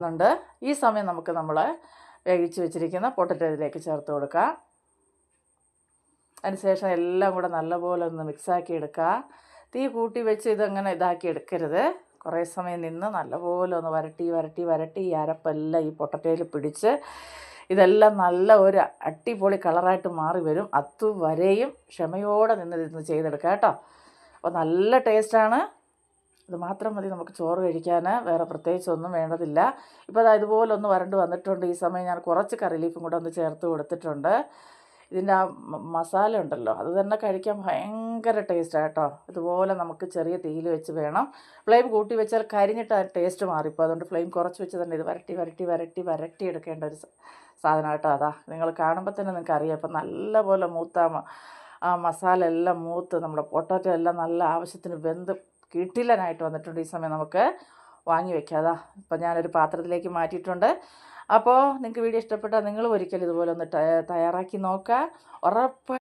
ണ്ട് ഈ സമയം നമുക്ക് നമ്മൾ വേവിച്ച് വെച്ചിരിക്കുന്ന പൊട്ടറ്റോ ഇതിലേക്ക് ചേർത്ത് കൊടുക്കാം. അതിനുശേഷം എല്ലാം കൂടെ നല്ലപോലെ ഒന്ന് മിക്സാക്കി എടുക്കുക. തീ കൂട്ടി വെച്ച് ഇതങ്ങനെ ഇതാക്കി എടുക്കരുത്. കുറേ സമയം നിന്ന് നല്ലപോലെ ഒന്ന് വരട്ടി ഈ അരപ്പെല്ലാം ഈ പൊട്ടറ്റോയിൽ പിടിച്ച് ഇതെല്ലാം നല്ല ഒരു അടിപൊളി കളറായിട്ട് മാറി വരും. അതുവരെയും ക്ഷമയോടെ നിന്ന് ചെയ്തെടുക്കുക കേട്ടോ. അപ്പോൾ നല്ല ടേസ്റ്റാണ്. ഇത് മാത്രം മതി നമുക്ക് ചോറ് കഴിക്കാൻ, വേറെ പ്രത്യേകിച്ചൊന്നും വേണ്ടതില്ല. ഇപ്പോൾ അതാ ഇതുപോലെ ഒന്ന് വരണ്ട് വന്നിട്ടുണ്ട്. ഈ സമയം ഞാൻ കുറച്ച് കറി ലീഫും കൂടെ ഒന്ന് ചേർത്ത് കൊടുത്തിട്ടുണ്ട്. ഇതിൻ്റെ ആ മസാല ഉണ്ടല്ലോ, അത് തന്നെ കഴിക്കാൻ ഭയങ്കര ടേസ്റ്റാണ് കേട്ടോ. ഇതുപോലെ നമുക്ക് ചെറിയ തീയിൽ വെച്ച് വേണം. ഫ്ലെയിം കൂട്ടി വെച്ചാൽ കരിഞ്ഞിട്ട് ആ ടേസ്റ്റ് മാറിപ്പോൾ. അതുകൊണ്ട് ഫ്ലെയിം കുറച്ച് വെച്ച് തന്നെ ഇത് വരട്ടി എടുക്കേണ്ട ഒരു സാധനം കേട്ടോ. അതാ നിങ്ങൾ കാണുമ്പോൾ തന്നെ നിങ്ങൾക്ക് അറിയാം. ഇപ്പം നല്ലപോലെ ആ മസാല എല്ലാം മൂത്ത് നമ്മുടെ പൊട്ടാറ്റോ എല്ലാം നല്ല ആവശ്യത്തിന് വെന്ത് കിട്ടില്ലനായിട്ട് വന്നിട്ടുണ്ട്. ഈ സമയം നമുക്ക് വാങ്ങി വെക്കാതാ. ഇപ്പം ഞാനൊരു പാത്രത്തിലേക്ക് മാറ്റിയിട്ടുണ്ട്. അപ്പോൾ നിങ്ങൾക്ക് വീഡിയോ ഇഷ്ടപ്പെട്ടാൽ നിങ്ങൾ ഒരിക്കലും ഇതുപോലെ ഒന്ന് തയ്യാറാക്കി നോക്കുക. ഉറപ്പായി